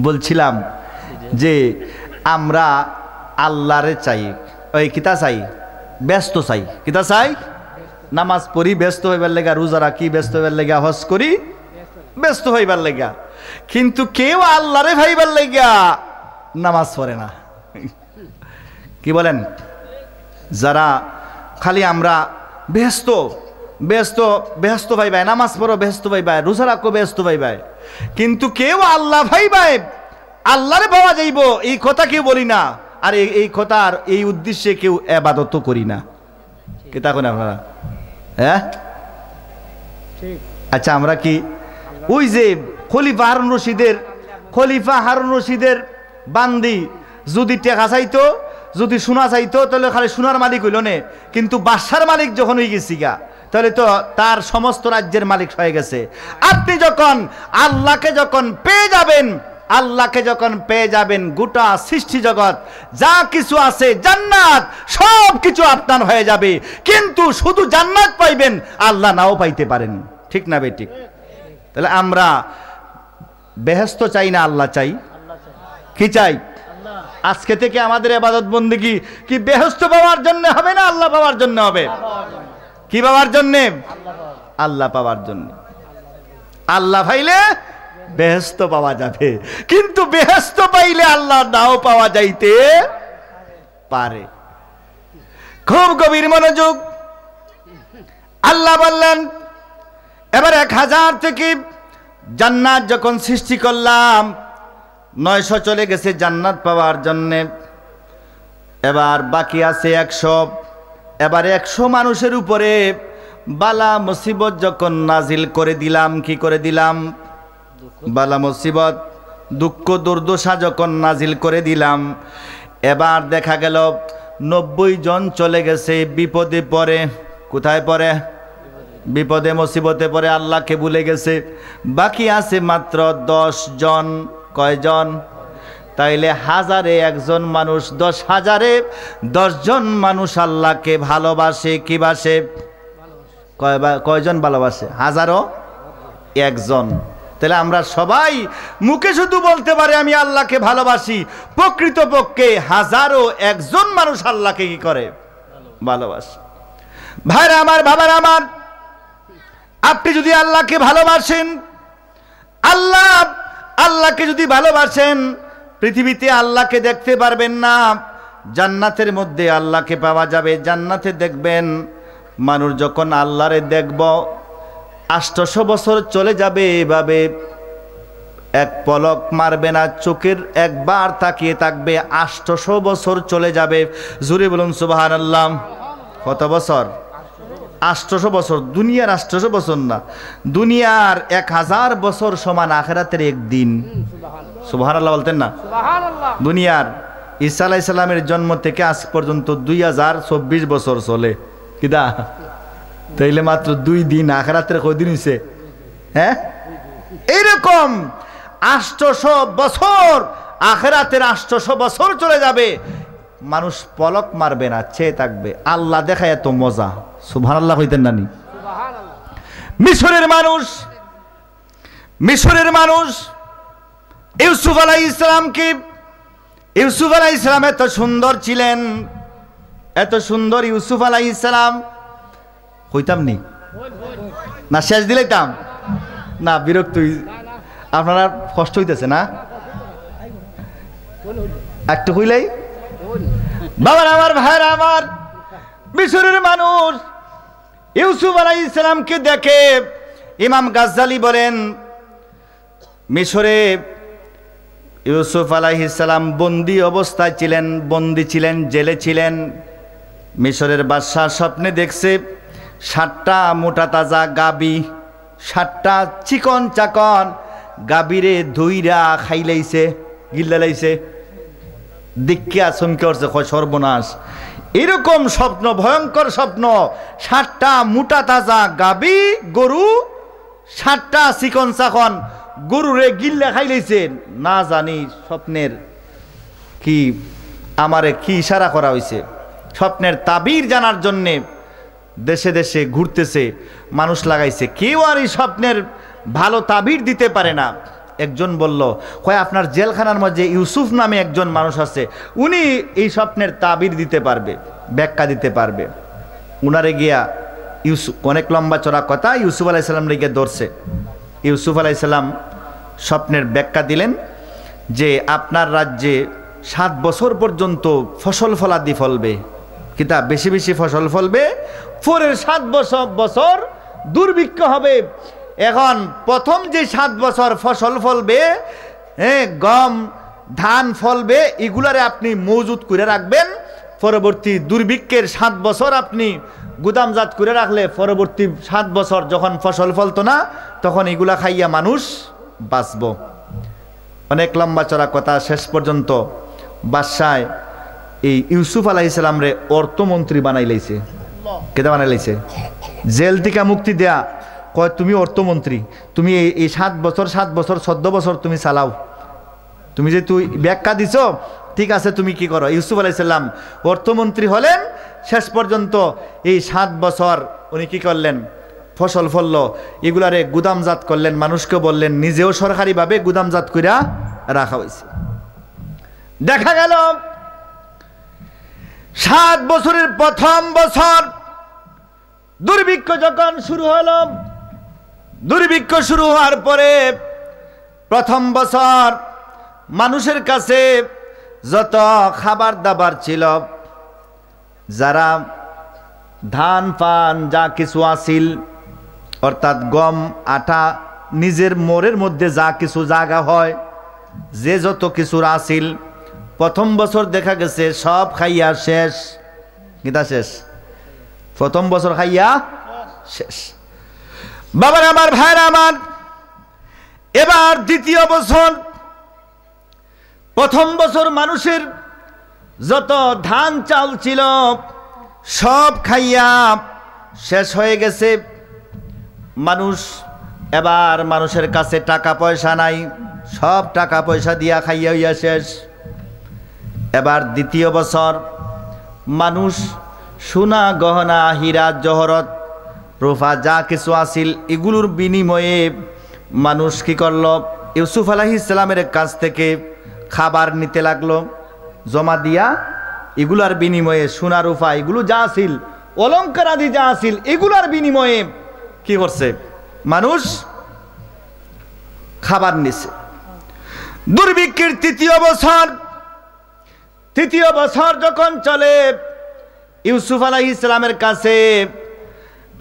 বলছিলাম যে আমরা আল্লাহরে চাই, ওই কিতা চাই, ব্যস্ত চাই। কিতা চাই? নামাজ পড়ি ব্যস্ত হইবার লেগা, রোজা রাখি ব্যস্ত হইবার লেগা, হজ করি ব্যস্ত হইবার লেগা, কিন্তু কেউ আল্লাহরে ভাইবার লেগা নামাজ পড়ে না। কি বলেন? যারা খালি আমরা ব্যস্ত ব্যস্ত ব্যস্ত ভাই ভাই, নামাজ পড়ো ব্যস্ত ভাই ভাই, রোজা রাখো ব্যস্ত ভাই ভাই, কিন্তু কেউ আল্লাহ ভাই ভাই, আল্লাহরে পাওয়া যাইব এই কথা কেউ বলি না। আর এই কথার এই উদ্দেশ্যে কেউ ইবাদত করি না। কে তা কোন আপনারা? হ্যাঁ, আচ্ছা, আমরা কি ওই যে খলিফা হারুন রশিদের বান্দি যদি টেকা চাইতো, যদি সোনা চাইতো, তাহলে খালি সোনার মালিক হইল নে, কিন্তু বাদশার মালিক যখন হয়ে গেছি গা, তাহলে তো তার সমস্ত রাজ্যের মালিক হয়ে গেছে। আপনি যখন আল্লাহকে যখন পেয়ে যাবেন, আল্লাহকে যখন পেয়ে যাবেন, গোটা সৃষ্টি জগৎ যা কিছু আছে, জান্নাত সব কিছু আপনার হয়ে যাবে। কিন্তু শুধু জান্নাত পাইবেন, আল্লাহ নাও পাইতে পারেন। ঠিক না বেঠিক? তাহলে আমরা বেহেশত চাই না, আল্লাহ চাই? কি চাই? আজকে থেকে আমাদের ইবাদত বন্দেগী কি বেহেশত পাওয়ার জন্য হবে না আল্লাহ পাওয়ার জন্য হবে? কি পাওয়ার জন্য? আল্লাহ পাওয়ার জন্য। আল্লাহ পাইলে বেহেশত পাওয়া যাবে, কিন্তু বেহেশত পাইলে আল্লাহ নাও পাওয়া যাইতে পারে। খুব গভীর মনোযোগ। আল্লাহ বললেন, এবার 1000 থেকে জান্নাত যখন সৃষ্টি করলাম, 900 চলে গেছে জান্নাত পাওয়ার জন্যে, এবার বাকি আছে 100। এবার 100 মানুষের উপরে বালা মুসিবত যখন নাজিল করে দিলাম, কি করে দিলাম? বালা মুসিবত, দুঃখ দুর্দশা যখন নাজিল করে দিলাম, এবার দেখা গেল 90 জন চলে গেছে বিপদে পড়ে। কোথায় পড়ে? বিপদে মুসিবতে পড়ে, আল্লাহকে ভুলে গেছে। বাকি আছে মাত্র 10 জন। কয়জন? তাইলে 1000-এ 1 জন মানুষ, 10,000-এ 10 জন মানুষ আল্লাহকে ভালোবাসে। কি বাসে? কয়জন ভালোবাসে? 1000-ও 1 জন। তাহলে আমরা সবাই মুখে শুধু বলতে পারে আমি আল্লাহকে ভালোবাসি, প্রকৃতপক্ষে 1000-ও 1 জন মানুষ আল্লাহকে কি করে? ভালোবাসে। ভাইরা আমার, বাবারা আমার, আপনি যদি আল্লাহকে ভালোবাসেন, আল্লাহকে যদি ভালোবাসেন, পৃথিবীতে আল্লাহকে দেখতে পারবেন না, জান্নাতের মধ্যে আল্লাহকে পাওয়া যাবে। জান্নাতে দেখবেন, মানুষ যখন আল্লাহরে দেখব, 800 বছর চলে যাবে, এভাবে এক পলক মারবে না, চোখের একবার তাকিয়ে থাকবে, 800 বছর চলে যাবে। জোরে বলুন সুবহানাল্লাহ। কত বছর? 800 বছর। দুনিয়ার 800 বছর না, দুনিয়ার 1000 বছর সমান আখিরাতের একদিন। সুবহানাল্লাহ বলতেন না? দুনিয়ার ঈসা আলাইহিস সালামের জন্ম থেকে আজ পর্যন্ত 2024 বছর চলে। কিদা? তাইলে মাত্র 2 দিন। আখিরাতের কয়দিন হইছে? হ্যাঁ, এইরকম 800 বছর, আখিরাতের 800 বছর চলে যাবে, মানুষ পলক মারবে না, চেয়ে থাকবে। আল্লাহ দেখা এত মজা। সুবহানাল্লাহ কইতেন নানি? মিশরের মানুষ ইউসুফ আলাইহিস সালামকে, ইউসুফ আলাইহিস সালাম এত সুন্দর ছিলেন, এত সুন্দর ইউসুফ আলাইহিস সালাম। কইতাম নি না? শেষ দিলাইতাম না? বিরক্ত আপনারা, কষ্ট হইতেছে না? একটু কইলাই। বাবার আমার, ভাইরা আমার, মিশরের মানুষ ইউসুফ আলাইহিস সালামকে দেখে, ইমাম গাজ্জালি বলেন, মিশরে ইউসুফ আলাইহিস সালাম বন্দী অবস্থায় ছিলেন, বন্দী ছিলেন, জেলে ছিলেন। মিশরের বাদশা স্বপ্নে দেখছে 7টা মোটা তাজা গাবি, 7টা চিকন চাকন গাবিরে ধুইরা খাইলাইছে, গিল্লাইছে। দিক্কিয়া চমকে উঠছে, কয় সর্বনাশ, এরকম স্বপ্ন, ভয়ঙ্কর স্বপ্ন। 7টা মোটা তাজা গাবি গরু, 7টা চিকন চাকন গরুরে গিল্লা খাইলাইছে। না জানি স্বপ্নের কি, আমারে কি ইশারা করা হয়েছে। স্বপ্নের তাবির জানার জন্যে দেশে দেশে ঘুরতেছে, মানুষ লাগাইছে, কেউ আর এই স্বপ্নের ভালো তাবির দিতে পারে না। একজন বলল, কয় আপনার জেলখানার মধ্যে ইউসুফ নামে একজন মানুষ আছে, উনি এই স্বপ্নের তাবির দিতে পারবে, ব্যাখ্যা দিতে পারবে। উনারে গিয়া ইউসুফ, অনেক লম্বা চড়া কথা, ইউসুফ আলাইহিস সালাম রেগে ধরছে। ইউসুফ আলাইহিস সালাম স্বপ্নের ব্যাখ্যা দিলেন যে আপনার রাজ্যে 7 বছর পর্যন্ত ফসল ফলাদি ফলবে, কিতা বেশি বেশি ফসল ফলবে, পরের 7 বছর দুর্ভিক্ষ হবে। এখন প্রথম যে 7 বছর ফসল ফলবে, গম ধান ফলবে, এগুলারে আপনি মজুত করে রাখবেন। পরবর্তী দুর্ভিক্ষের 7 বছর আপনি গুদামজাত করে রাখলে পরবর্তী 7 বছর যখন ফসল ফলতো না, তখন এগুলা খাইয়া মানুষ বাঁচব। অনেক লম্বা চড়া কথা। শেষ পর্যন্ত বাদশায় এই ইউসুফ আলাইহিস সালাম রে অর্থমন্ত্রী বানাই লাইছে। কেটা বানাই লাইছে? জেল থেকে মুক্তি দেয়া, কয় তুমি অর্থমন্ত্রী, তুমি এই 7 বছর 14 বছর তুমি চালাও, তুমি যে তুই ব্যাখ্যা দিছ ঠিক আছে, তুমি কি করো। ইউসুফ আলাইহিস সালাম অর্থমন্ত্রী হলেন, শেষ পর্যন্ত এই 7 বছর উনি কি করলেন, ফসল ফলল, এগুলারে গুদামজাত করলেন, মানুষকে বললেন, নিজেও সরকারিভাবে গুদামজাত কইরা রাখা হয়েছে। দেখা গেল 7 বছরের প্রথম বছর দুর্ভিক্ষ যখন শুরু হলো, দুর্ভিক্ষ শুরু হওয়ার পরে প্রথম বছর মানুষের কাছে যত খাবার দাবার ছিল, যারা ধান পান যা কিছু আসিল, অর্থাৎ গম আটা, নিজের মোড়ের মধ্যে যা কিছু জায়গা হয়, যে যত কিছুর আসিল, প্রথম বছর দেখা গেছে সব খাইয়া শেষ। কিতা শেষ? প্রথম বছর খাইয়া শেষ। বাবার আমার, ভাইরা আমার, এবার দ্বিতীয় বছর, প্রথম বছর মানুষের যত ধান চাল ছিল সব খাইয়া শেষ হয়ে গেছে। মানুষ, এবার মানুষের কাছে টাকা পয়সা নাই, সব টাকা পয়সা দিয়া খাইয়া হইয়া শেষ। এবার দ্বিতীয় বছর মানুষ সোনা গহনা হীরা জহরত রূপা যা কিছু আসিল, এগুলোর বিনিময়ে মানুষ কি করল, ইউসুফ আলাইহিস সালামের কাছ থেকে খাবার নিতে লাগলো, জমা দিয়া এগুলার বিনিময়ে সোনা রূপা এগুলো যা আসিল, অলংকার আদি যা আসিল, এগুলার বিনিময়ে কি করছে, মানুষ খাবার নিছে। দুর্ভিক্ষের তৃতীয় বছর যখন চলে, ইউসুফ আলাইহিস সালামের কাছে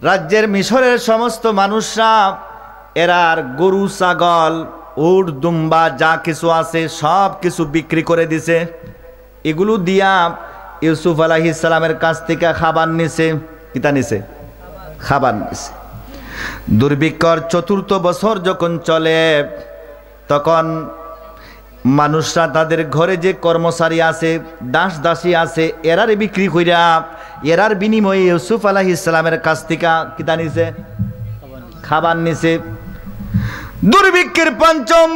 রাজ্যের মিশরের সমস্ত মানুষরা এরার গরু ছাগল উট দুম্বা যা কিছু আছে সব কিছু বিক্রি করে দিছে। এগুলো দিয়া ইউসুফ আলাইহিস সালামের কাছ থেকে খাবার নিছে। কিতা নিছে? খাবার নিছে। দুর্ভিক্ষর চতুর্থ বছর যখন চলে, তখন মানুষরা তাদের ঘরে যে কর্মচারী আছে, দাস দাসী আছে, এরারে বিক্রি কইরা এরার বিনিময়ে ইউসুফ আলাইহিস সালামের কাছ থেকে কিতা নিছে? খাবার নিছে। দুর্ভিক্ষের পঞ্চম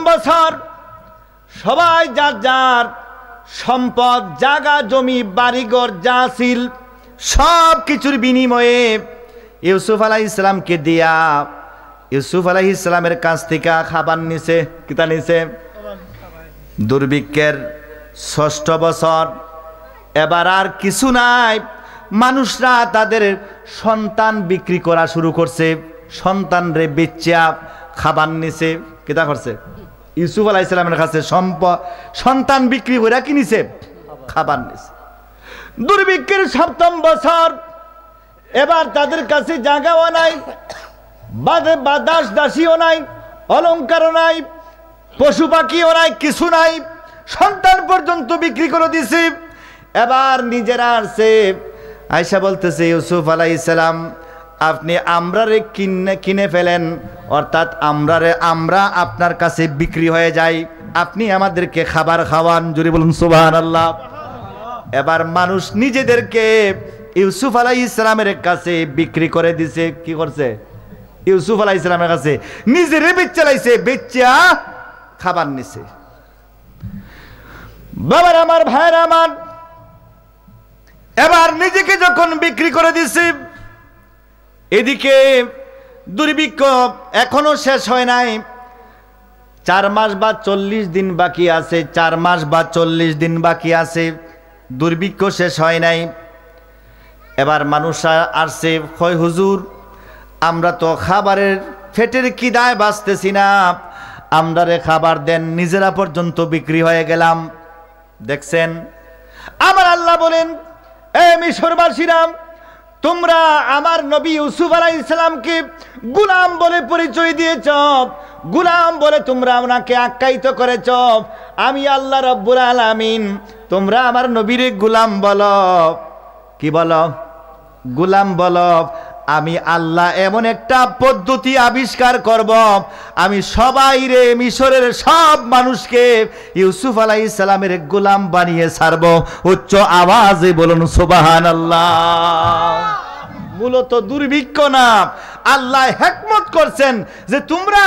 বছর সবাই যার যার সম্পদ, জায়গা জমি, বাড়িঘর যা ছিল সব কিছুর বিনিময়ে ইউসুফ আলাইহিস সালামকে দিয়া ইউসুফ আলাইহিস সালামের কাছ থেকে খাবার নিছে। কিতা নিছে? দুর্ভিক্ষের ষষ্ঠ বছর, এবার আর কিছু নাই, মানুষরা তাদের সন্তান বিক্রি করা শুরু করছে, সন্তান রে বেচা খাবার নিছে। কিতা করছে? ইউসুফ আলাইহিস সালামের কাছে সন্তান বিক্রি করে কি নিছে? খাবার নিছে। দুর্ভিক্ষের সপ্তম বছর, এবার তাদের কাছে জায়গাও নাই, দাস দাসীও নাই, অলংকারও নাই, পশু পাখিও নাই, কিছু নাই, সন্তান পর্যন্ত বিক্রি করে দিছে। এবার নিজেরা আসছে, আয়েশা বলতেছে, ইউসুফ আলাইহিস সালাম আপনি আমরারে কিনে ফেলেন, অর্থাৎ আমরা আপনার কাছে বিক্রি হয়ে যাই, আপনি আমাদেরকে খাবার খাওয়ান। জোরে বলুন সুবহানাল্লাহ। এবার মানুষ নিজেদেরকে ইউসুফ আলাইহিস সালামের কাছে বিক্রি করে দিছে। কি করছে? ইউসুফ আলাইহিস সালামের কাছে নিজেরে বেচা লাইছে, বেচা খাবার নিছে। বাবার আমার, ভাইয়ের আমার, এবার নিজেকে যখন বিক্রি করে দিছে, এদিকে দুর্ভিক্ষ এখনো শেষ হয় নাই, 4 মাস বা 40 দিন বাকি আছে, 4 মাস বা 40 দিন বাকি আছে, দুর্ভিক্ষ শেষ হয় নাই। এবার মানুষ আসছে, কয় হুজুর আমরা তো খাবারের পেটের খিদায় বাঁচতেছি না, আমরারে খাবার দেন, নিজেরা পর্যন্ত বিক্রি হয়ে গেলাম। দেখছেন, আমার আল্লাহ বলেন, এ মিশরবাসীরা, তোমরা আমার নবী ইউসুফ আলাইহিস সালামকে গোলাম বলে পরিচয় দিয়েছ, গোলাম বলে তোমরা ওনাকে আখ্যায়িত করেছ। আমি আল্লাহ রাব্বুল আলামিন তোমরা আমার নবীরে গোলাম বলো। কি বলো? গোলাম বলো। আমি আল্লাহ এমন একটা পদ্ধতি আবিষ্কার করব, আমি সবাইরে, মিশরের সব মানুষকে ইউসুফ আলাইহিস সালামের গোলাম বানিয়ে ছাড়ব। উচ্চ আওয়াজে বলুন সুবহানাল্লাহ। মূলত দুর্ভিক্ষ না। আল্লাহ হিকমত করছেন যে তোমরা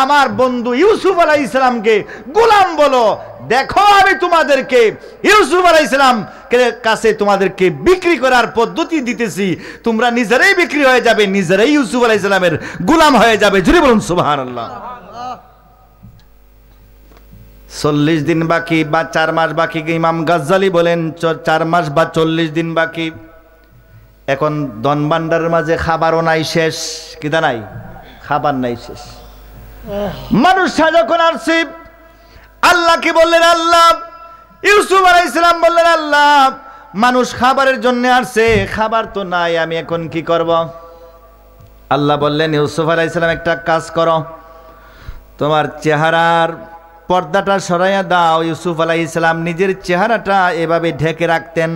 আমার বন্ধু ইউসুফ আলাইহিস সালামকে গোলাম বলো, দেখো আমি তোমাদেরকে ইউসুফ আলাইহিস সালাম কাছে তোমাদেরকে বিক্রি করার পদ্ধতি দিতেছি, তোমরা নিজেরাই বিক্রি হয়ে যাবে, নিজেরাই ইউসুফ আলাইহিস সালামের গোলাম হয়ে যাবে। জোরে বলুন সুবহানাল্লাহ। 40 দিন বাকি বা 4 মাস বাকি, ইমাম গাজ্জালি বলেন 4 মাস বা 40 দিন বাকি। এখন ধন ভান্ডারের মাঝে খাবারও নাই, শেষ কিনা নাই, খাবার নাই, শেষ। মানুষ যখন আসছে আল্লাহকে বললেন, আল্লাহ, ইউসুফ আলাইহিস সালাম বললেন, আল্লাহ, মানুষ খাবারের জন্য আসছে, খাবার তো নাই, আমি এখন কি করব? আল্লাহ বললেন, ইউসুফ আলাইহিস সালাম একটা কাজ করো, তোমার চেহারার পর্দাটা সরাইয়া দাও। ইউসুফ আলাইহিস সালাম নিজের চেহারাটা এভাবে ঢেকে রাখতেন।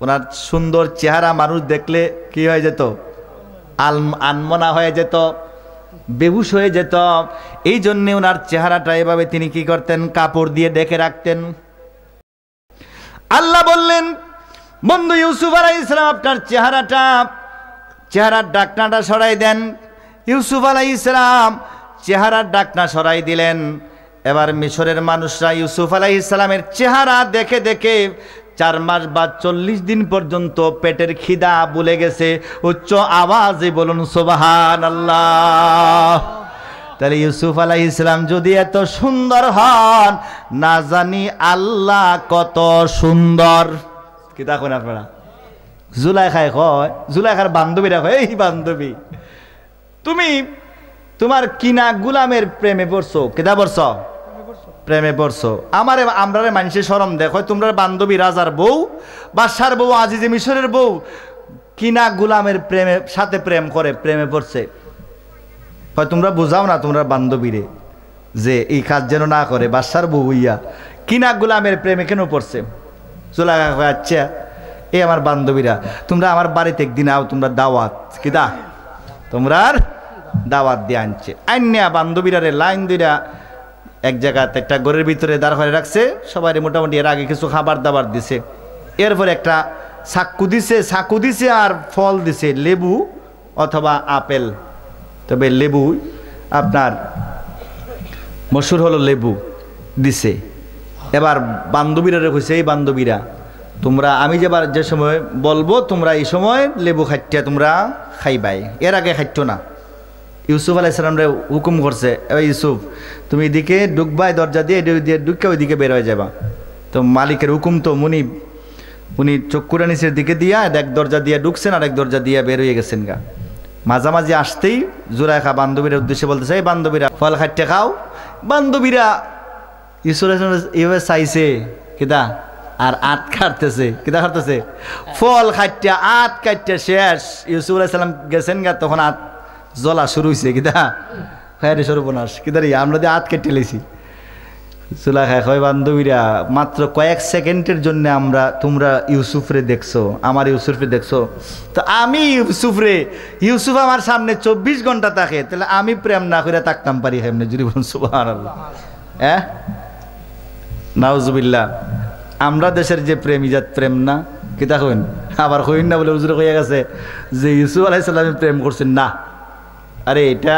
ওনার সুন্দর চেহারা মানুষ দেখলে কি হয়ে যেত? আনমনা হয়ে যেত, বেহুশ হয়ে যেত। এই জন্য ওনার চেহারাটা এভাবে তিনি কি করতেন? কাপড় দিয়ে ঢেকে রাখতেন। আল্লাহ বললেন, বন্ধু ইউসুফ আলাইহিস সালাম, আপনার চেহারার ঢাকনাটা সরাই দেন। ইউসুফ আলাইহিস সালাম চেহারার ঢাকনা সরাই দিলেন। এবার মিশরের মানুষরা ইউসুফ আলাইহিস সালামের চেহারা দেখে দেখে 4 মাস বা 40 দিন পর্যন্ত পেটের খিদা ভুলে গেছে। উচ্চ আওয়াজে বলুন সুবহানাল্লাহ। তাহলে ইউসুফ আলাইহিস সালাম যদি এত সুন্দর হন, না জানি আল্লাহ কত সুন্দর। কি দেখুন আপনারা, জুলাইখায় কয়, জুলাইখার বান্ধবীরা কয়, এই বান্ধবী, তুমি তোমার কিনা গুলামের প্রেমে পড়ছো। কেদা পড়ছো? প্রেমে পড়ছো। আমরা মানুষের শরম দেখো, তোমরা বান্ধবী রাজার বউ, বাদশার বউ, আজিজে মিশরের বউ কিনা গুলামের সাথে প্রেম করে, প্রেমে পড়ছে। তোমরা বুঝাও না তোমরা বান্ধবীরে যে এই কাজ যেন না করে। বাদশার বউ হইয়া কিনা গুলামের প্রেমে কেন পড়ছে? চলে আচ্ছা, এই আমার বান্ধবীরা, তোমরা আমার বাড়িতে একদিন আও, তোমরা দাওয়াত কিদা, তোমরা দাওয়াত দিয়ে আনছে। আইনিয়া বান্ধবীরা লাইন দিরা এক জায়গাতে একটা ঘরের ভিতরে দাঁড় করে রাখছে। সবাই মোটামুটি এর আগে কিছু খাবার দাবার দিছে। এরপরে একটা চাকু দিছে আর ফল দিছে, লেবু অথবা আপেল। তবে লেবু আপনার মশুর হলো, লেবু দিছে। এবার বান্ধবীরা কইছে, এই বান্ধবীরা, তোমরা আমি যে সময় বলবো তোমরা এই সময় লেবু খাইটা তোমরা খাইবাই, এর আগে খাইতো না। ইউসুফ আলাইহিস সালামরে হুকুম করছে, এবার ইউসুফ তুমি এদিকে ঢুকবাই, দরজা দিয়ে ঢুকে ওইদিকে বের হয়ে যাবা। তো মালিকের হুকুম তো মুনিব, উনি চক্ষুরা নিচের দিকে দিয়া এক দরজা দিয়ে ঢুকছেন আর এক দরজা দিয়ে বের হয়ে গেছেন গা। মাঝামাঝি আসতেই জুলাইখা বান্ধবীরা উদ্দেশ্যে বলতেছে, এই বান্ধবীরা ফল খাইতে খাও। বান্ধবীরা ইউসুফ আলাইহিস সালাম এভাবে চাইছে কিদা, আর আট কাটতেছে, কিদা কাটতেছে? ফল খাইতে আট কাটতে শেষ। ইউসুফ আলাইহিস সালাম গেছেন গা, তখন আট জ্বলা শুরু হয়েছে। কিদা খায় সর্বনাশ, কিদারি আমরা দিয়ে আট কেটে লেছি। চুলা খায় হয় বান্ধবীরা, মাত্র কয়েক সেকেন্ডের জন্য তোমরা ইউসুফরে দেখছো, আমার ইউসুফরে দেখছো। তো আমি ইউসুফ আমার সামনে 24 ঘন্টা থাকে, তাহলে আমি প্রেম না করে থাকতাম পারি এমনি? যদি বলুন সুবহানাল্লাহ। নাউজুবিল্লাহ। আমরা দেশের যে প্রেম, ইজাত প্রেম না, কিতা কইন আবার কইন না বলে হুজুরে কইয়া গেছে যে ইউসুফ আলাইহিস সালাম প্রেম করছেন না। আরে এটা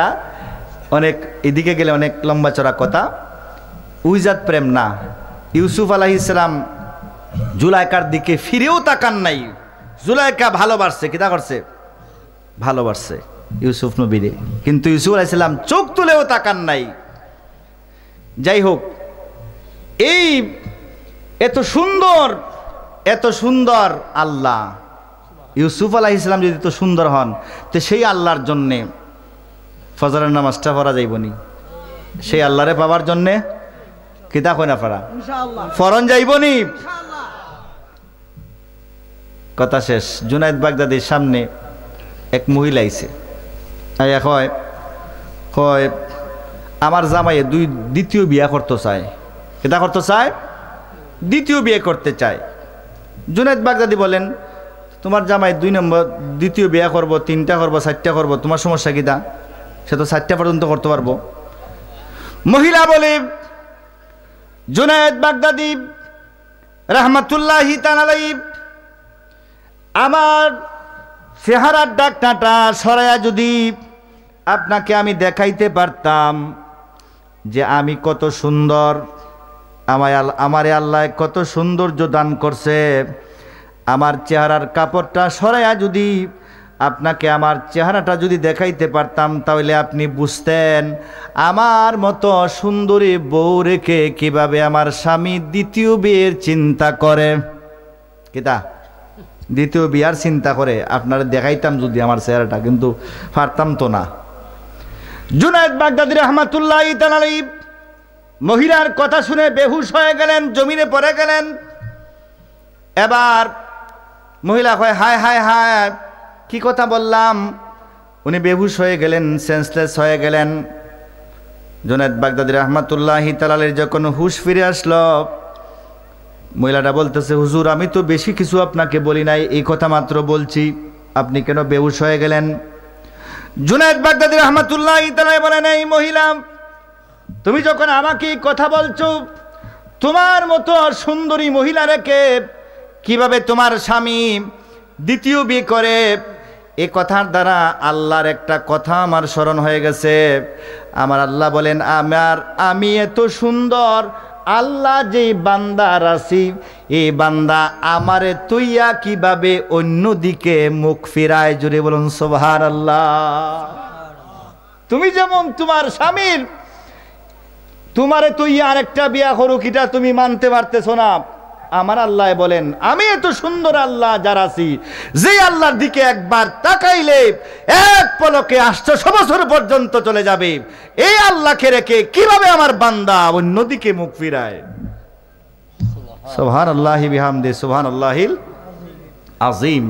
অনেক এদিকে গেলে অনেক লম্বা চড়া কথা। উইজাত প্রেম না। ইউসুফ আলাইহিস সালাম জুলাইকার দিকে ফিরেও তাকান নাই। জুলাইকা ভালোবাসছে, কিতা করছে? ভালোবাসছে ইউসুফ নবীরে, কিন্তু ইউসুফ আলাইহিস সালাম চোখ তুলেও তাকান নাই। যাই হোক, এই এত সুন্দর আল্লাহ, ইউসুফ আলাইহিস সালাম যদি এত সুন্দর হন, তো সেই আল্লাহর জন্যে ফজরের নামাজটা পড়া যাইবনি? সেই আল্লাহরে পাবার জন্যে কিতা কই না পড়া ফরন যাইবনি? কথা শেষ। জুনায়েদ বাগদাদির সামনে এক মহিলা আইছে, কয় আমার জামাইয়ে দ্বিতীয় বিয়া করতে চায়। কিতা করতে চায়? দ্বিতীয় বিয়ে করতে চায়। জুনায়েদ বাগদাদি বলেন, তোমার জামাই দ্বিতীয় বিয়া করব, 3টা করবো, 4টা করবো, তোমার সমস্যা কিতা? সে তো 4টা পর্যন্ত করতে পারবো। মহিলা বলে, জুনায়েদ বাগদাদি রাহমাতুল্লাহি তাআলা আলাইহি, আমার চেহারার ডাকনাটা সরাইয়া যদি আপনাকে আমি দেখাইতে পারতাম যে আমি কত সুন্দর, আমারে আল্লাহ কত সৌন্দর্য দান করছে, আমার চেহারার কাপড়টা সরাইয়া যদি আপনাকে আমার চেহারাটা যদি দেখাইতে পারতাম, তাহলে আপনি বুঝতেন আমার মতো সুন্দরী বউ রেখে কিভাবে আমার স্বামী দ্বিতীয় বিয়ের চিন্তা করে। কিতা দ্বিতীয় বিয়ার চিন্তা করে আপনারা দেখাইতাম যদি আমার চেহারাটা, কিন্তু পারতাম তো না। জুনায়েদ বাগদাদী রাহমাতুল্লাহি তাআলা আলাইহি মহিলার কথা শুনে বেহুশ হয়ে গেলেন, জমিনে পড়ে গেলেন। এবার মহিলা কয় হায় হায় হায়, কি কথা বললাম? উনি বেহুশ হয়ে গেলেন, সেন্সলেস হয়ে গেলেন। জুনায়েদ বাগদাদী রাহমাতুল্লাহি তাআলা আলাইহি যখন হুশ ফিরে আসলো, মহিলাটা বলতেছে, হুজুর আমি তো বেশি কিছু আপনাকে বলি নাই, এই কথা মাত্র বলছি, আপনি কেন বেহুশ হয়ে গেলেন? জুনায়েদ বাগদাদী রাহমাতুল্লাহি তাআলা বলেন, এই মহিলা, তুমি যখন আমাকে কথা বলছো, তোমার মতো সুন্দরী মহিলা রেখে কিভাবে তোমার স্বামী দ্বিতীয় বিয়ে করে, এ কথার দ্বারা আল্লাহর একটা কথা আমার স্মরণ হয়ে গেছে। আমার আল্লাহ বলেন, আমি এত সুন্দর, আল্লাহ যেই বান্দা রাসি, এই বান্দা আমারে তুইয়া কিভাবে অন্যদিকে মুখ ফিরায়। জুড়ে বলুন সুবহানাল্লাহ। তুমি যেমন তোমার স্বামীর তোমারে তুই আরেকটা বিয়া করুক, এটা তুমি মানতে পারতেছ না, আমার আল্লাহ বলেন আমি এত সুন্দর আল্লাহ যার আছি, যে আল্লাহর দিকে একবার তাকাইলে এক পলকে 800 বছর পর্যন্ত চলে যাবে, এই আল্লাহকে রেখে কিভাবে আমার বান্দা অন্যদিকে মুখ ফিরায়। সুবহানাল্লাহি বিহামদি, সুবহানাল্লাহিল আযীম।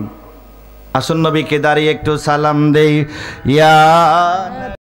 আসুন নবীকে দাঁড়িয়ে একটু সালাম দেই। ইয়া